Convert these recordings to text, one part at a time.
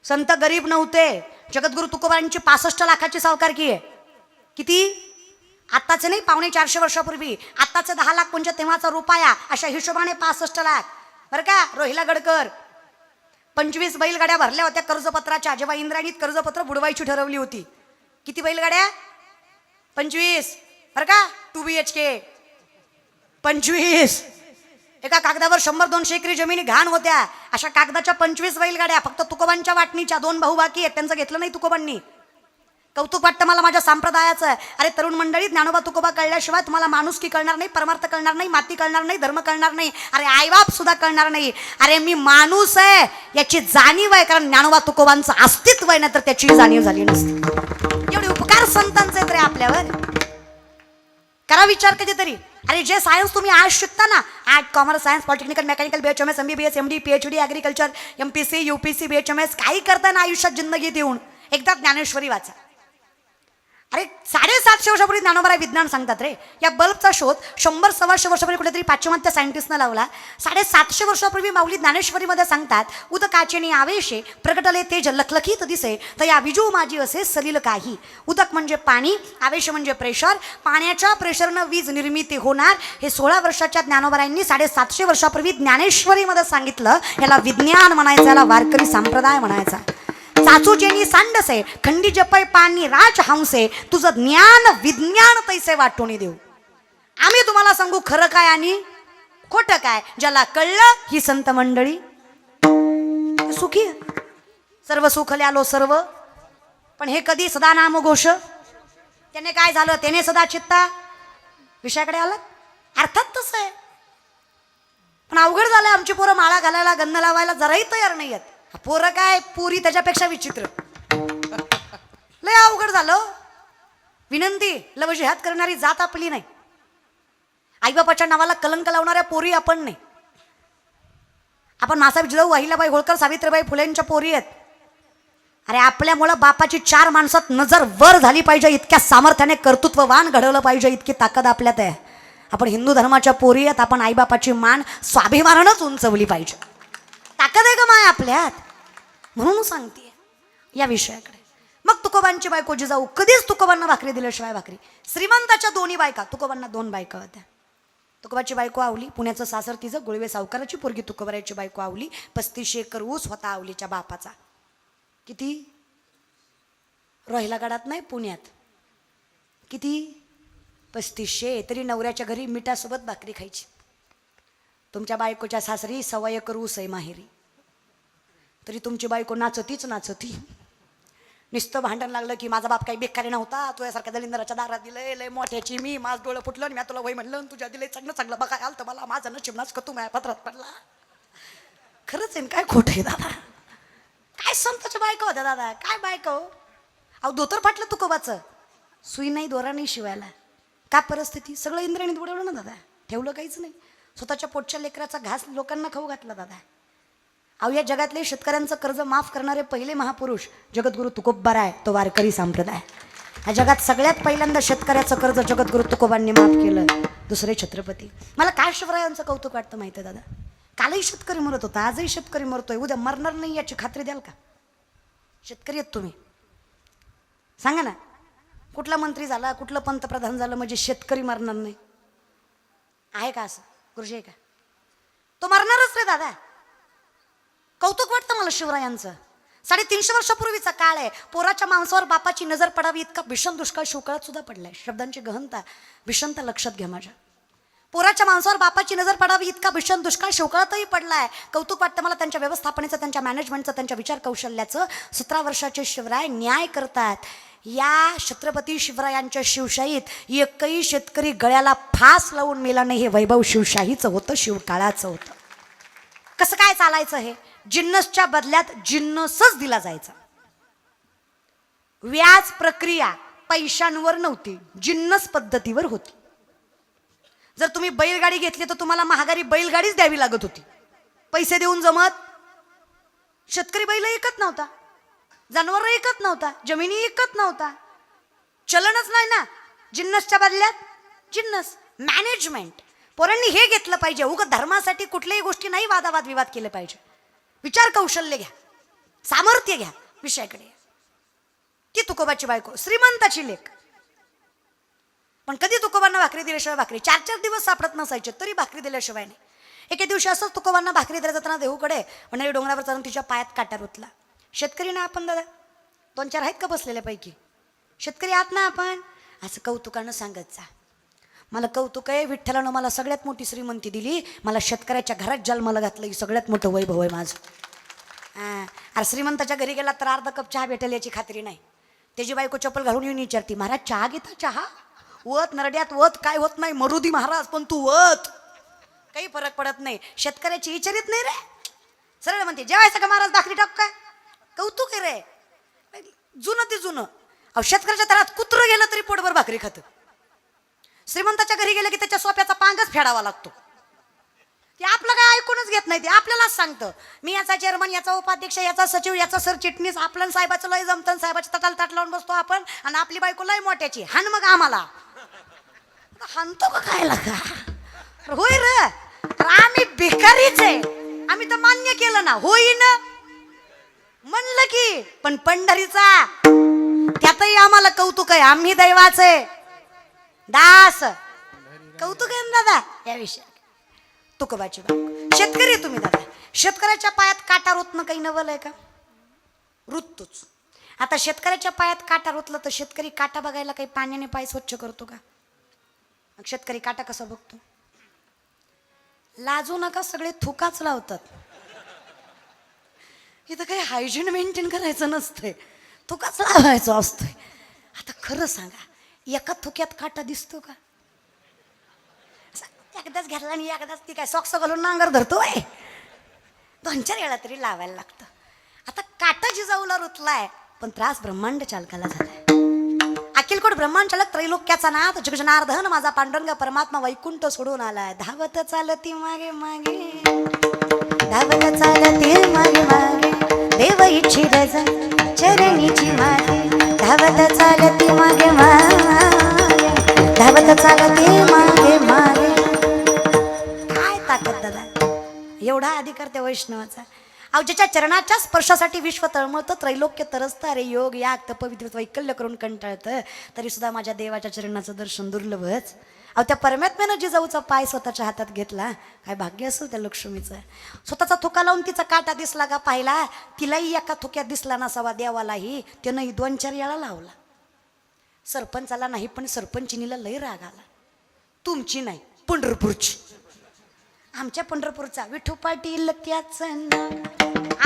संत गरीब नव्हते. जगद्गुरु तुकोबांची 65 लाखाची सावकारकी आहे. किती? आत्ताचे नाही, 450 वर्षापूर्वी. आत्ताचे 10 लाख म्हणजे तेव्हाचा रुपया, अशा हिशोबाने 65 लाख. बरं का रोहिला गडकर. 25 बैलगाड्या भरल्या होत्या कर्जपत्राच्या, जेव्हा इंद्रायणीत कर्जपत्र बुडवायची ठरवली होती. किती बैलगाड्या? 25. बरं का 2 BHK 25. एका कागदावर 100-200 एकरी जमिनी घाण होत्या. अशा कागदाच्या 25 बैलगाड्या. फक्त तुकोबांच्या वाटणीच्या 2 भाऊ बाकी आहेत, त्यांचं घेतलं नाही तुकोबांनी. कौतुक वाटतं मला माझ्या संप्रदायाचं. अरे तरुण मंडळी, ज्ञानोबा तुकोबा कळल्याशिवाय तुम्हाला माणुसकी कळणार नाही, परमार्थ कळणार नाही, माती कळणार नाही, धर्म कळणार नाही, अरे आईबाप सुद्धा कळणार नाही. अरे मी माणूस आहे याची जाणीव आहे, कारण ज्ञानोबा तुकोबांचं अस्तित्व आहे, ना तर त्याची जाणीव झाली नसती. एवढे उपकार संतांचे आहेत रे आपल्यावर. करा विचार कधीतरी. अरे जे सायन्स तुम्ही आज शिकता ना, art, commerce, science, polytechnical, mechanical, BHMS, MBBS, MD, PhD, agriculture, MPC, UPC, BHMS, काही करता ना आयुष्यात जिंदगीत येऊन एकदा ज्ञानेश्वरी वाचा. अरे 750 वर्षापूर्वी ज्ञानोबा विज्ञान सांगतात रे. या बल्बचा शोध 100-125 वर्षापूर्वी कुठेतरी पाश्चिमात्य सायंटिस्टनं लावला. 750 वर्षापूर्वी माऊली ज्ञानेश्वरीमध्ये सांगतात, उदकाचेनी आवेशे प्रगटले तेज लखलखीत दिसे, तया विजू माझी असे सलील काही. उदक म्हणजे पाणी, आवेश म्हणजे प्रेशर. पाण्याच्या प्रेशरनं वीज निर्मिती होणार. हे 16 वर्षाच्या ज्ञानोबारायांनी 750 वर्षापूर्वी ज्ञानेश्वरीमध्ये सांगितलं. याला विज्ञान म्हणायचं, याला वारकरी संप्रदाय म्हणायचा. चाचूचेनी सांडसे खंडी जपय पाणी राज हंसे, तुझं ज्ञान विज्ञान तैसे वाटून देऊ. आम्ही तुम्हाला सांगू खरं काय आणि खोटं काय. ज्याला कळलं ही संत मंडळी सुखी. सर्व सुखले आलो सर्व. पण हे कधी सदा नाम घोष. त्याने काय झालं, त्याने सदा चित्ता विषयाकडे आलं. अर्थात तसं आहे, पण अवघड झालंय. आमची पोरं माळा घालायला, गंध लावायला जराही तयार नाही आहेत. पोरं काय, पुरी त्याच्यापेक्षा विचित्र. लय अवघड झालं. विनंती, लव जिहाद करणारी जात आपली नाही. आईबापाच्या नावाला कलंक लावणाऱ्या पोरी आपण नाही. आपण मासाहेब जिजाऊ, अहिल्याबाई होळकर, सावित्रीबाई फुलेंच्या पोरी आहेत. अरे आपल्यामुळं बापाची 4 माणसात नजर वर झाली पाहिजे, इतक्या सामर्थ्याने कर्तृत्ववान घडवलं पाहिजे, इतकी ताकद आपल्यात आहे. आपण हिंदू धर्माच्या पोरी आहेत. आपण आईबापाची मान स्वाभिमानानंच उंचवली पाहिजे. ताकद आहे का माय आपल्यात, म्हणून सांगते या विषयाकडे. मग तुकोबांची बायको जिजाऊ कधीच तुकोबांना भाकरी दिल्याशिवाय भाकरी. श्रीमंताच्या 2 बायका, तुकोबांना 2 बायका होत्या. तुकोबाची बायको आवली, पुण्याचं सासर तिचं, गुळवे सावकाराची पोरगी तुकोबाराची बायको आवली. 35 एकर ऊस होता आवलीच्या बापाचा. किती? रोहिला गडात नाही, पुण्यात. किती? 3500. तरी नवऱ्याच्या घरी मिठासोबत भाकरी खायची. तुमच्या बायकोच्या सासरी 1.25 एकर ऊस आहे माहेरी, तरी तुमची बायको नाचतीच नाचती. नुसतं भांडण लागलं की माझा बाप काही बेकारी नव्हता, तुझ्यासारख्या दलिंदराच्या दारात दिलंय, लय मोठ्याची मी, माझं डोळं फुटलं आणि मी तुला वय म्हणलं, तुझ्या दिलंय चांगलं चांगलं बघाय आलं तर मला, माझं नशीब नाच का तू माझ्या पत्रात पडला. खरंच आहे काय खोटं आहे दादा. काय संताच्या बायका होत्या दादा, काय बायका हो. अहो धोतर फाटलं तुकोबाचं, सुई नाही दोरा नाही शिवायला. का परिस्थिती, सगळं इंद्रायणीत बुडवलं ना दादा, ठेवलं काहीच नाही. स्वतःच्या पोटच्या लेकराचा घास लोकांना खाऊ घातला दादा. अहो या जगातले शेतकऱ्यांचं कर्ज माफ करणारे पहिले महापुरुष जगद्गुरु तुकोबाराय, तो वारकरी संप्रदाय. या जगात सगळ्यात पहिल्यांदा शेतकऱ्याचं कर्ज जगद्गुरु तुकोबांनी माफ केलं. दुसरे छत्रपती. मला काय शिवरायांचं कौतुक वाटतं माहिती आहे दादा. कालही शेतकरी मरत होता, आजही शेतकरी मरतोय, उद्या मरणार नाही याची खात्री द्याल का? शेतकरी आहेत तुम्ही, सांगा ना. कुठला मंत्री झाला, कुठलं पंतप्रधान झालं म्हणजे शेतकरी मरणार नाही आहे का? असं गुरुजी आहे का? तो मरणारच रे दादा. कौतुक वाटतं मला शिवरायांचं. 350 वर्षापूर्वीचा काळ आहे. पोराच्या मांसावर बापाची नजर पडावी इतका भीषण दुष्काळ शिवकाळात सुद्धा पडलाय. शब्दांची गहनता, भीषणता लक्षात घ्या माझ्या. पोराच्या मांसावर बापाची नजर पडावी इतका भीषण दुष्काळ शिवकाळातही पडलाय. कौतुक वाटतं मला त्यांच्या व्यवस्थापनेचं, त्यांच्या मॅनेजमेंटचं, त्यांच्या विचार कौशल्याचं. 17 वर्षाचे शिवराय न्याय करतात. या छत्रपती शिवरायांच्या शिवशाहीत एकही शेतकरी गळ्याला फास लावून मेला नाही. हे वैभव शिवशाहीचं होतं, शिवकाळाचं होतं. कसं काय चालायचं हे? जिन्नसच्या बदल्यात जिन्नसच दिला जायचा. व्याज प्रक्रिया पैशांवर नव्हती, जिन्नस पद्धतीवर होती. जर तुम्ही बैलगाडी घेतली तर तुम्हाला महागारी बैलगाडीच द्यावी लागत होती. पैसे देऊन जमत. शेतकरी बैल ऐकत नव्हता, जनावर ऐकत नव्हता, जमिनी ऐकत नव्हता. चलनच नाही ना. जिन्नसच्या बदल्यात जिन्नस. मॅनेजमेंट. पोरांनी हे घेतलं पाहिजे. उगाच धर्मासाठी कुठल्याही गोष्टी नाही वादावाद विवाद केले पाहिजे. विचार कौशल्य घ्या. सामर्थ्य घ्या विषयाकडे. ती तुकोबाची बायको श्रीमंताची लेक, पण कधी तुकोबांना भाकरी दिल्याशिवाय भाकरी 4-4 दिवस सापडत नसायचे तरी भाकरी दिल्याशिवाय नाही. एके दिवशी असंच तुकोबांना भाकरी द्यायला जाताना देहूकडे म्हणजे डोंगरावर चढून तिच्या पायात काटा रुतला. शेतकरी ना आपण दादा, 2-4 आहेत का बसलेल्यापैकी शेतकरी आहात ना आपण. असं कौतुकानं सांगत जा, मला कौतुक आहे, विठ्ठलानं मला सगळ्यात मोठी श्रीमंती दिली, मला शेतकऱ्याच्या घरात जन्माला घातलं, ही सगळ्यात मोठं वैभव आहे माझं. अरे श्रीमंताच्या घरी गेला तर अर्धा कप चहा भेटेल याची खात्री नाही. त्याची बायको चप्पल घालून येऊन विचारती, महाराज चहा घेता? चहा वत नरड्यात वत काय होत नाही, मरुदी महाराज पण तू वत, काही फरक पडत नाही. शेतकऱ्याची विचारित नाही रे, सरळ म्हणते जेवायचं का महाराज, भाकरी टाक काय. कौतुक आहे रे, जुनं ते जुनं. अहो शेतकऱ्याच्या दारात कुत्रं गेलं तरी पोटभर भाकरी खातं. श्रीमंताच्या घरी गेलं की त्याच्या सोप्याचा पांगच फेडावा लागतो. ते आपलं काय ऐकूनच घेत नाही, ते आपल्यालाच सांगतं मी याचा चेअरमन, याचा उपाध्यक्ष, याचा सचिव, याचा सरचिटणीस. आपलं साहेबाचं लय जमतं, साहेबाच्या तटाला ताट लावून बसतो आपण, आणि आपली बायको लय मोठ्याची हान मग आम्हाला हानतो का काय लागा. होय रे, आम्ही भिकारीच आहे, आम्ही तर मान्य केलं ना, होईन म्हणलं की. पण पंढरीचा त्यातही आम्हाला कौतुक आहे, आम्ही दैवाचे दास. कौतुक आहे ना दादा या विषयात. तुकोबाची बायको शेतकरी आहे तुम्ही दादा, शेतकऱ्याच्या पायात काटा रुतणं काही नवल आहे का? रुततोच. आता शेतकऱ्याच्या पायात काटा रुतलं तर शेतकरी काटा बघायला काही पाण्याने पाय स्वच्छ करतो का? मग शेतकरी काटा कसा बघतो? लाजू नका, सगळे थुकाच लावतात. इथं काही हायजीन मेंटेन करायचं नसतंय, थुकाच लावायचं असतोय. आता खरं सांगा, एका थुक्यात काटा दिसतो का? एकदाच घातला आणि एकदाच ती काय सॉक्स घालून नांगर धरतोय, 2-4 वेळा तरी लावायला लागतं. आता काटा जिजाऊला रुतलाय, पण त्रास ब्रह्मांड चालकाला झालाय. अखिलकोट ब्रह्मांड चालक त्रैलोक्याचा नाथ जगजनार्दन माझा पांडुरंग परमात्मा वैकुंठ सोडून आलाय. धावत चालती मागे मागे, धावत चालती मागे मागे, देव इच्छित चरणीची मागे. धावत चालती मागे मागे, धावत चालती मागे मागे. काय ताकद दादा, एवढा अधिकार त्या वैष्णवाचा. अहो ज्याच्या चरणाच्या स्पर्शासाठी विश्व तळमळतं, त्रैलोक्य तरसतं. अरे योग याग तप विद्युत वैकल्य करून कंटाळतं, तरी सुद्धा माझ्या देवाच्या चरणाचं दर्शन दुर्लभच. अहो त्या परमात्म्यानं जिजाऊचा पाय स्वतःच्या हातात घेतला, काय भाग्य असेल त्या लक्ष्मीचं. स्वतःचा थुका लावून तिचा काटा दिसला का पाहिला, तिलाही एका थुक्यात दिसला नसावा, देवालाही त्यानंही 2-4 वेळा लावला. सरपंचाला नाही, पण सरपंचिनीला लय राग आला. तुमची नाही, पंढरपूरची. आमच्या पंढरपूरचा विठू पाटील त्याचं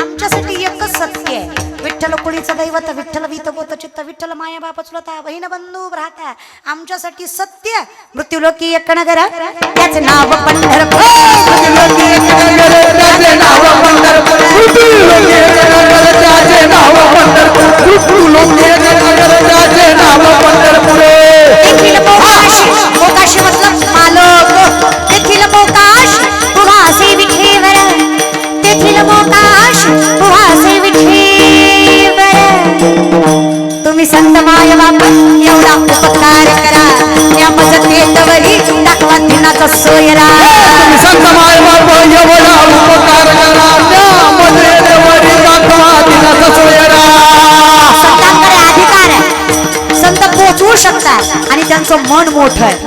आमच्यासाठी एकच सत्य आहे. विठ्ठल कुळीचं दैवत, विठ्ठल वीत गोत चित्त, विठ्ठल माया बाप चुलता बहीण बंधू भ्राता. आमच्यासाठी सत्य मृत्यूलोकी एक नगर त्याचे नाव पंढरपूर. मोकाश मतलब मालक, देखील मोकाश पुवासे विठेवर, देखील मोकाश पुवासे विठेवर. तुम्ही संत माय बाप एवढा उपकार करा, या मजतेवरी दाखवा दिनाचा सोयरा. तुम्ही संत माय बाप एवढा उपकार करा, या मजतेवरी दाखवा दिनाचा सोयरा. संतांकडे अधिकार आहे, संत पोचवू शकतात आणि त्यांचं मन मोठं आहे,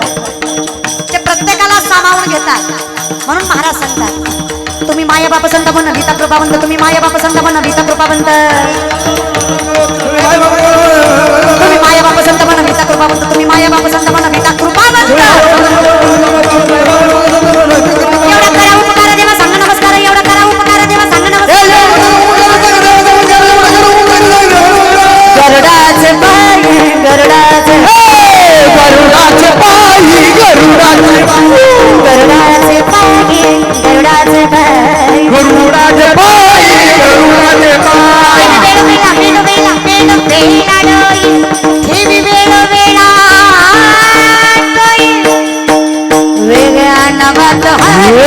ते प्रत्येकाला सामावून घेतात. म्हणून महाराज सांगतात, तुम्ही माया बाप संत म्हण भीता कृपावंत, तुम्ही माया बाप संत म्हण भीता कृपावंत, तुम्ही माया बाप संत म्हण भीता कृपावंत, तुम्ही माया बाप संत म्हण भीता कृपावंत. एवढा करा उपकार देवा सांग नमस्कार, एवढा करा उपकार देवा सांग नमस्कार. गरुडाचे पाय, गरुडाचे गरुडाचे पायी, गरुडाचे गरुडाचे पाय, गरुडाचे पाय, गरुडाचे पायी, गरुडाचे पाय. वेळ वेळा डोई, ठेवी वेळ वेळा डोई, वेगळ्या नावात हरी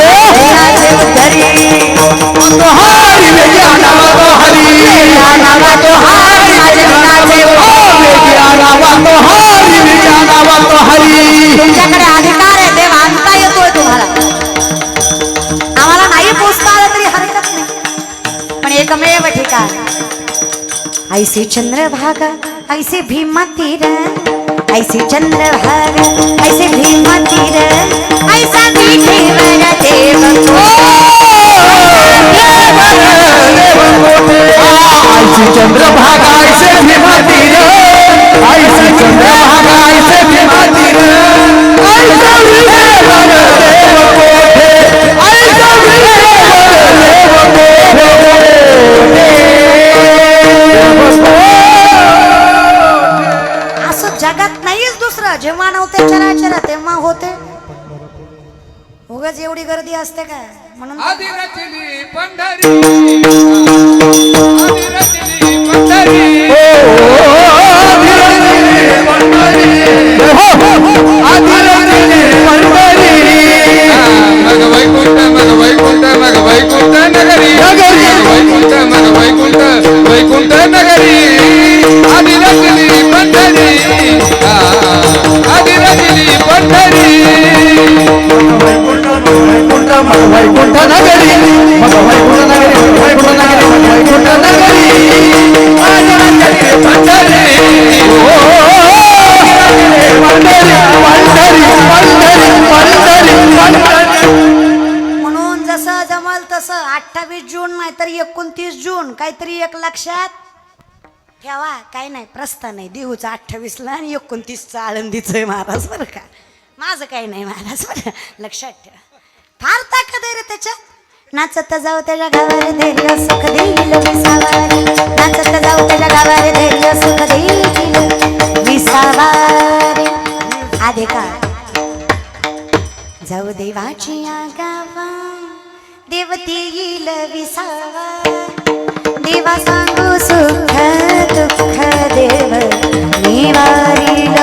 उद्धरी, हरी वेगळ्या नावात हरी, वेगळ्या नावात हरी माझे मनाचे वेगळ्या नावात हरी, वेगळ्या नावात हरी. तुमच्याकडे अधिकार आहे, देव आणता येतोय तुम्हाला. आम्हाला नाही पोचता आलं तरी हरकत नाही, पण एकमेव ठिकाण ऐसे चंद्रभागा ऐसे भीमा तीर, ऐसे चंद्रभागा ऐसे भीमा तीर, ऐसा विठेवर देव ऐसी चंद्रभागा ऐसे भीमा तीर, ऐसी चंद्रभागा ऐसे भीमा तीर, ऐसा विठेवर देव कोठे, ऐसा विठेवर देव असं जगात नाहीच दुसरं. जेव्हा नव्हते चराचर तेव्हा होते. उगाच एवढी गर्दी असते का? म्हणून आधी रचली पंढरी, आधी रचली पंढरी, मग वैकुंठ मग वैकुंठ मग वैकुंठ नगरी, वैकुंठ मग वैकुंठ वैकुंठ नगरी, आधी रचली पंढरी, आधी रचली पंढरी. वैकुंठ नगरी, मग वैकुंठ नगरी, वैकुंठ नगरी, वैकुंठ नगरी, पंढरी, म्हणून जसं जमल तसं 28 जून नाहीतर 29 जून काहीतरी एक लक्षात ठेवा. काय नाही प्रस्ताव नाही देऊचा 28ला आणि 29चा आळंदीचं आहे महाराज बरं का. माझं काही नाही महाराज बरं लक्षात ठेवा. फार ताकद आहे रे त्याच्यात. नाचत जाऊ त्याच्या गावारे धैर्य सुख देईल विसावारे, नाचत जाऊ त्याच्या गावारे धैर्य सुख देईल विसावारे. आधे का जाऊ देवाची गावा देवते येईल विसावा, देवा सांगू सुख दुःख देव निवारील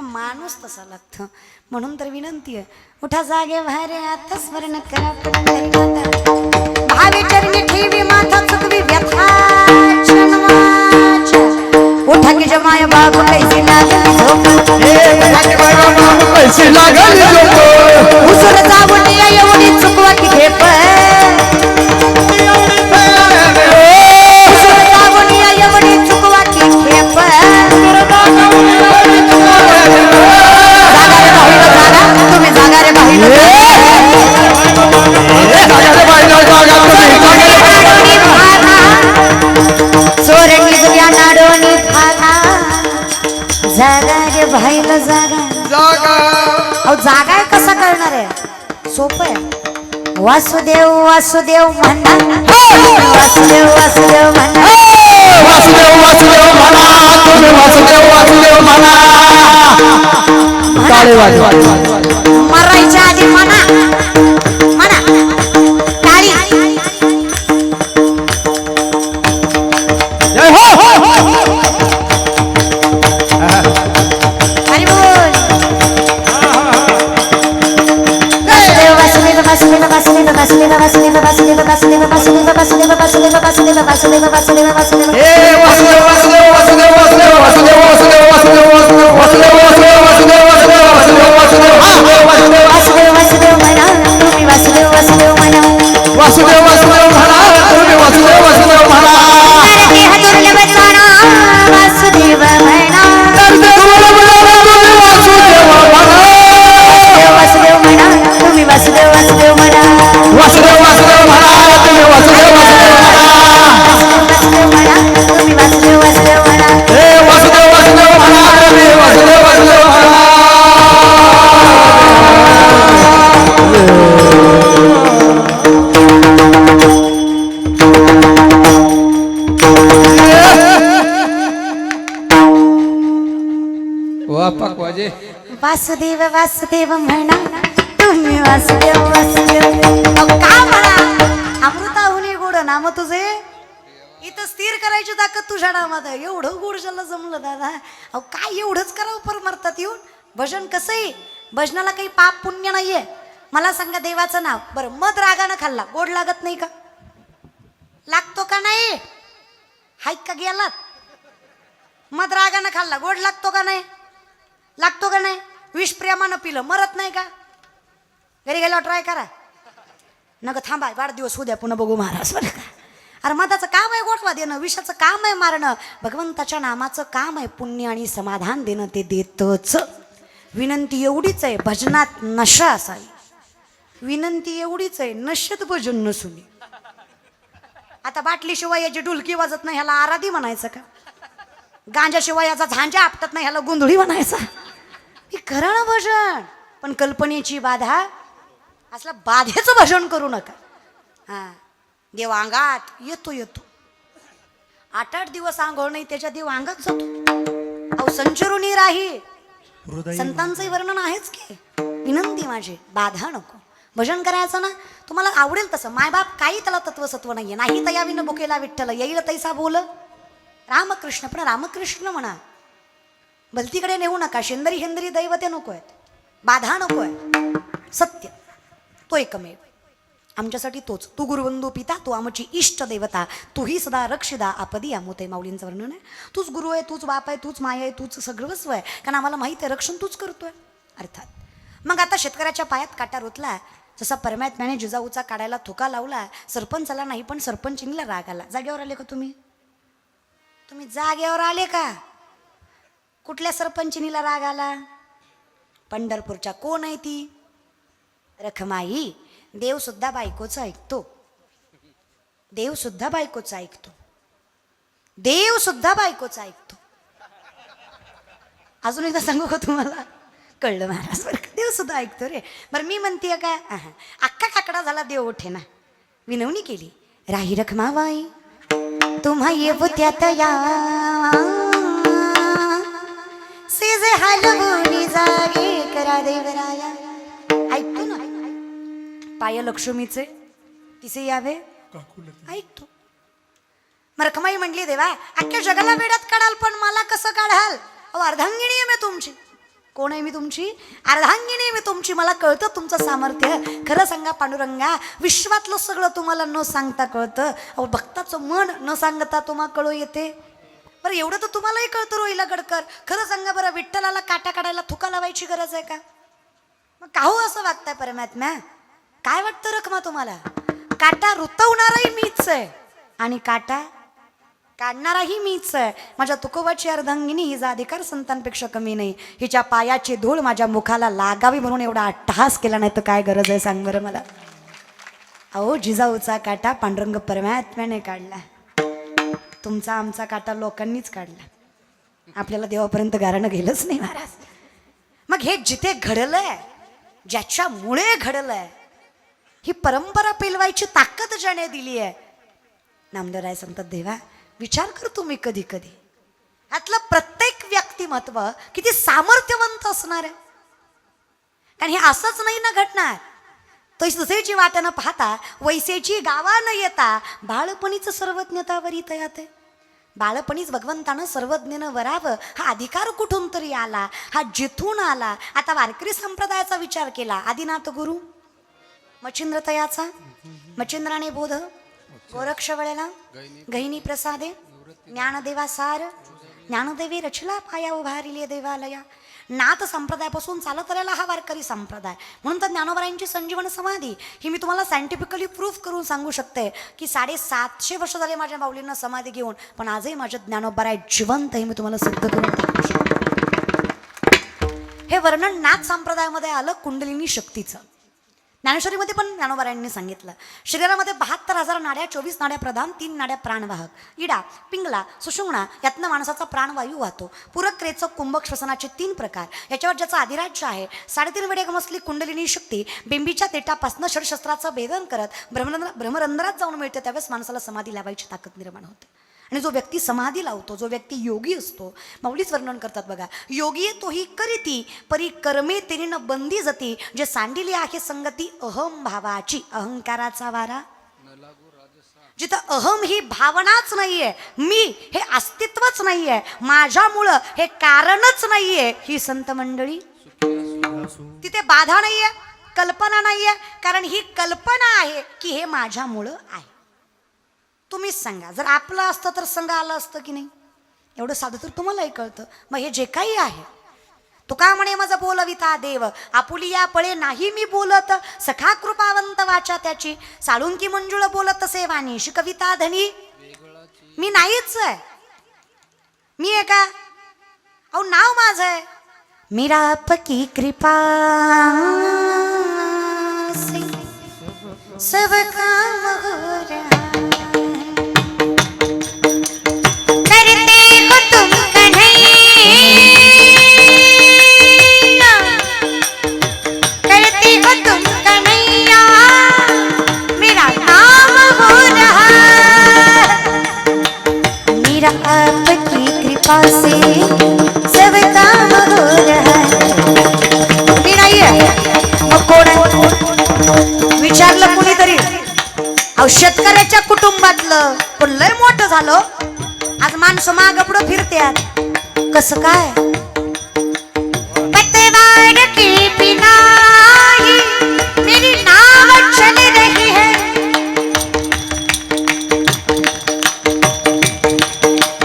माणूस तसा लागतो. म्हणून तर विनंती आहे उठा जागे भारे आता स्मरण करा भावे चरणी ठेवी माथा चुकवी व्यथा जन्माच्या. उठा की जमाय बाबू कैसी लागली झोप, पैसे लागले लोक, उसर जाऊन या एवढी चुकवा की घेप, उसर जाऊन या एवढी चुकवा की घेप. तुम्ही जागा रे पाहिलं चोरणी तुझ्या नाडोनी फागा, जागा रे भाईला जागा. अहो जागा आहे कसं करणार आहे? सोपं आहे. वासुदेव वासुदेव म्हणा, वासुदेव वासुदेव म्हणा, वासुदेव वासुदेव म्हणा, तुम्ही वासुदेव वासुदेव म्हणा. टाळे वाजवा, मरायच्या आधी म्हणा म्हणा टाळी. जय हो. हरी बोल. वासुदेव वासुदेव वासुदेव वासुदेव वासुदेव वासुदेव वासुदेव वासुदेव वासुदेव वासुदेव वासुदेव वासुदेव वासुदेव वासुदेव वासुदेव. हे वासुदेव वासुदेव वासुदेव वासुदेव वासुदेव वासुदेव वासुदेव वासुदेव वासुदेव वासुदेव वासुदेव वासुदेव वासुदेव वासुदेव वासुदेव वासुदेव वासुदेव म्हणा तुम्ही वासुदेव वासुदेव म्हणा, वासुदेव वासुदेव म्हणा, तुम्ही वासुदेव वासुदेव म्हणा. देह दुर्लभ जाणा वासुदेव म्हणा, वासुदेव म्हणा तुम्ही वासुदेव वासुदेव म्हणा, वासुदेव वासुदेव म्हणा, तुम्ही वासुदेव वासुदेव म्हणा. वासुदेव म्हणा तुम्ही वासुदेव वासुदेव म्हणा. हे वासुदेव वासुदेव म्हणा, तुम्ही वासुदेव वासुदेव म्हणा. वापक वाजे वासुदेव वासुदेव म्हणा तुम्ही वासुदेव वासुदेव. अहो का म्हणा अमृताहुनी गोड नाम तुझे, इथं स्थिर करायची ताकद तुझ्या नामात आहे. एवढं गोड ज्याला जमलं दादा. अहो काय एवढंच करावं परमार्थात येऊन. भजन कसंही भजनाला काही पाप पुण्य नाहीये. मला सांगा देवाचं नाव बरं मध रागानं खाल्ला गोड लागत नाही का? लागतो का नाही? हायत का गेलात? मध रागानं खाल्ला गोड लागतो का नाही? लागतो का नाही? विष प्रेमानं पिलं मरत नाही का? घरी गेल्यावर ट्राय करा. नग थांबा वाढदिवस होऊ द्या पुन्हा बघू महाराज बरं का. अरे मधाचं काम आहे गोठवा देणं, विषाचं काम आहे मारणं, भगवंताच्या नामाचं काम आहे पुण्य आणि समाधान देणं, ते देतच. विनंती एवढीच आहे, भजनात नशा असावी. विनंती एवढीच आहे, नशेत भजन नसुनी. आता बाटलीशिवाय याची ढुलकी वाजत नाही ह्याला आराधी म्हणायचं का? गांजाशिवाय याचा झांजा आपटत नाही ह्याला गोंधळी म्हणायचा? हे खरं ना भजन, पण कल्पनेची बाधा, असला बाधेचं भजन करू नका. हा, देव अंगात येतो येतो, 8-8 दिवस आंघोळ नाही त्याच्या देव अंगात जातो. अहो संचरुनी राही, संतांचंही वर्णन आहेच की. विनंती माझी, बाधा नको. भजन करायचं ना, तुम्हाला आवडेल तसं. मायबाप काही त्याला तत्वसत्व नाहीये. नाही तया विन बुकेला विठ्ठल, येईल तैसा बोल रामकृष्ण. पण रामकृष्ण म्हणा, भलतीकडे नेऊ नका. शेंदरी हेंदरी दैवते नको आहेत, बाधा नको आहे. सत्य तो एकमेव आमच्यासाठी तोच. तू गुरुबंधू पिता, तू आमची इष्ट देवता, तूही सदा रक्षिदा आपदी आमोते. माऊलींचं वर्णन आहे. तूच गुरु आहे, तूच बाप आहे, तूच माया आहे, तूच सर्वस्व आहे. कारण आम्हाला माहिती आहे रक्षण तूच करतोय. अर्थात मग आता शेतकऱ्याच्या पायात काटा रुतला, जसा परमात्म्याने जिजाऊचा काढायला थुका लावला, सरपंचाला नाही पण सरपंचिनीला राग आला. जागेवर आले का तुम्ही? तुम्ही जागेवर आले का? कुठल्या सरपंचिनीला राग आला? पंढरपूरच्या. कोण आहे ती? रखमाई. देव सुद्धा बायकोचं ऐकतो. देव सुद्धा बायकोचं ऐकतो. देव सुद्धा बायकोचं ऐकतो. अजून एकदा सांगू का तुम्हाला? कळलं महाराज बरं का? देव सुद्धा ऐकतो रे. बरं मी म्हणते का, अख्खा काकडा झाला देव उठे ना. विनवणी केली, राही रखमाबाई तुम्हा येऊ त्यात या, सेजे हलवून जागे करा देवराया. ऐकतो ना, पाय लक्ष्मीचे तिचे यावे ऐकतो. मग रखमाई म्हणली, देवा अख्ख्या जगाला वेड्यात काढाल पण मला कसं काढाल? अहो अर्धांगिनी आहे मी तुमची. कोण आहे मी तुमची? अर्धांगिनी आहे मी तुमची. मला कळतं तुमचं सामर्थ्य. खरं सांगा पांडुरंगा, विश्वातलं सगळं तुम्हाला न सांगता कळतं. अहो भक्ताचं मन न सांगता तुम्हाला कळू येते. बरं एवढं तर तुम्हालाही कळतं रोहिला गडकर. खरं सांगा बरं, विठ्ठलाला काटा काढायला थुका लावायची गरज आहे का? मग का हो असं वागताय परमात्म्या? काय वाटतं रखमा तुम्हाला? काटा रुतवणाराही मीच आहे आणि काटा काढणाराही मीच आहे. माझ्या तुकोबाची अर्धांगिनी हिचा अधिकार संतांपेक्षा कमी नाही. हिच्या पायाची धूळ माझ्या मुखाला लागावी म्हणून एवढा अट्टहास केला, नाही तर काय गरज आहे सांग बरं मला? अहो जिजाऊचा काटा पांडुरंग परमात्म्याने काढला. तुमचा आमचा काटा लोकांनीच काढला. आपल्याला देवापर्यंत गारणं गेलंच नाही महाराज. मग हे जिथे घडलंय, ज्याच्यामुळे घडलंय, ही परंपरा पेलवायची ताकद ज्याने दिली आहे, नामदेवराय सांगतात, देवा विचार कर तुम्ही कधी कधी यातलं प्रत्येक व्यक्तिमत्व किती सामर्थ्यवंत असणार आहे. कारण हे असंच नाही ना घडणार. तसेची वाट न पाहता, वैसेची गावा न येता, बाळपणीच सर्वज्ञता वरी तयात आहे. बाळपणीच भगवंतानं सर्वज्ञानं वरावं हा अधिकार कुठून तरी आला, हा जिथून आला. आता वारकरी संप्रदायाचा विचार केला, आदिनाथ गुरु मच्छिंद्र तयाचा, मच्छिंद्राने बोध, गोरक्षवळेला गहिनी प्रसादे, ज्ञानदेवा सार, ज्ञानदेवी रचला पाया उभारिले देवालया. नाथ संप्रदायापासून चालत आलेला हा वारकरी संप्रदाय. म्हणून तर ज्ञानोबरायांची संजीवन समाधी ही मी तुम्हाला सायंटिफिकली प्रूफ करून सांगू शकते की 750 वर्ष झाले माझ्या माऊलींना समाधी घेऊन, पण आजही माझ्या ज्ञानोबराय जिवंत हे मी तुम्हाला सिद्ध करून दाखवू शकते. हे वर्णन नाथ संप्रदायामध्ये आलं कुंडलिनी शक्तीचं. ज्ञानेश्वरीमध्ये पण ज्ञानोबरायांनी सांगितलं, शरीरामध्ये 72,000 नाड्या, 24 नाड्या प्रधान, 3 नाड्या प्राणवाहक, इडा, पिंगला, सुषुम्ना यातनं माणसाचा प्राणवायू वाहतो. पूरक, रेचक, कुंभक श्वसनाचे 3 प्रकार. याच्यावर ज्याचं अधिराज्य आहे, 3.5 वेडे गमसली कुंडलिनी शक्ती बिंबीच्या तेटापासनं षडशस्त्राचं भेदन करत ब्रह्मरंध्रात जाऊन मिळते. त्यावेळेस माणसाला समाधी लावायची ताकद निर्माण होते. आणि जो व्यक्ती समाधी लावतो, जो व्यक्ती योगी असतो, माऊलीच वर्णन करतात बघा, योगी तोही करीती परी कर्मे तेरी न बंदी जती, जे सांडिली आहे संगती अहम भावाची. अहंकाराचा वारा, जिथं अहम ही भावनाच नाहीये, मी हे अस्तित्वच नाहीये, माझ्यामुळं हे कारणच नाहीये, ही संत मंडळी, तिथे बाधा नाहीये, कल्पना नाहीये. कारण ही कल्पना आहे की हे माझ्यामुळं आहे. तुम्हीच सांगा, जर आपलं असतं तर संघ आलं असतं की नाही? एवढं साधं तर तुम्हालाही कळतं. मग हे जे काही आहे तुका म्हणे मज बोलविता देव आपुलिया पळे नाही मी बोलत सखा कृपावंत वाचा त्याची साळुंकी मंजुळ बोलत सेवानी शिकविता धनी मी नाहीच आहे मी आहे का अहो नाव माझं आहे मीरा आपकी कृपा से सब काम हो रहा करते हो तुम कन्हैया करते हो तुम कन्हैया मेरा नाम हो रहा मेरा आपकी कृपा से सब काम हो रहा मी नाही आहे मग कोण आहे विचारलं कुणीतरी अहो शेतकऱ्याच्या कुटुंबातलं पण लय मोठं झालं आज माणसं मागपुढं फिरत्यात कसं काय पतवार के बिना ही मेरी नाव चल रही है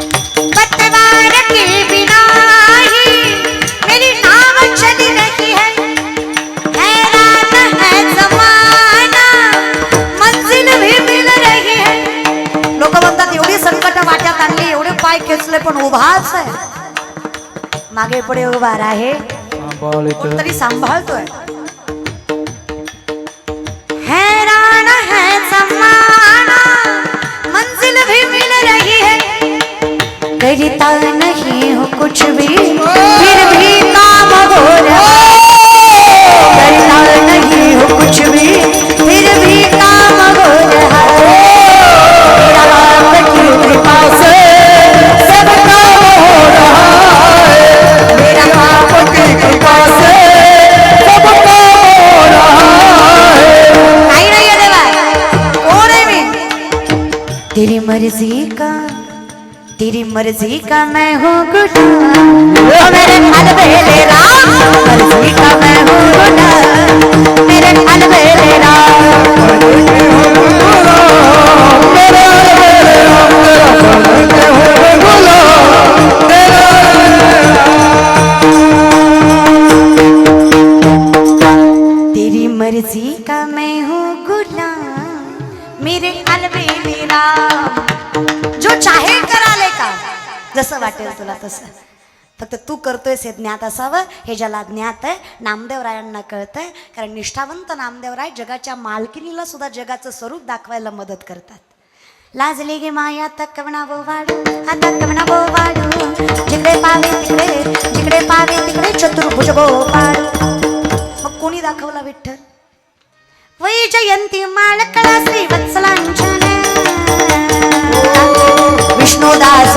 पतवार के बिना ही मेरी नाव चल रही है हैरान है जमाना मंजिल भी मिल रही है लोक म्हणतात एवढी संकट वाट्यात आणली एवढे पाय खेचले पण उभाच आहे मागे पुढे उभा आहे कोणतरी सांभाळतोय हैरान है जमाना मंजिल भी मिल रही है करता नहीं हो कुछ भी फिर भी काम हो रहा करता नहीं हो कुछ भी फिर भी काम हो रहा मेरा आपकी कृपा से सब काम हो रहा है मेरा आपकी कृपा से सब काम हो रहा है नहीं नहीं है देवा कौन है मैं तेरी मर्जी का मैं हूँ गुलाम मेरे अलबेले राम मर्जी का मैं हूँ गुलाम मेरे अलबेले राम तेरी मर्जी का मैं हूँ गुलाम मेरे अलबेले राम जो चाहे कराले का जसं वाटेल तुला तसं फक्त तू करतोयस हे ज्ञात असावं हे ज्याला ज्ञात आहे नामदेवरायांना कळतंय कारण निष्ठावंत नामदेवराय जगाच्या मालकिनीला सुद्धा जगाचं स्वरूप दाखवायला मदत करतात लाजले गे माया तकवणा वो वाडू आता कवणा वो वाडू जिकडे पावे तिकडे चतुर्भुज गो पाडू मग कोणी दाखवला विठ्ठल वै जयंती माळकळा श्री वत्सलांचन विष्णुदास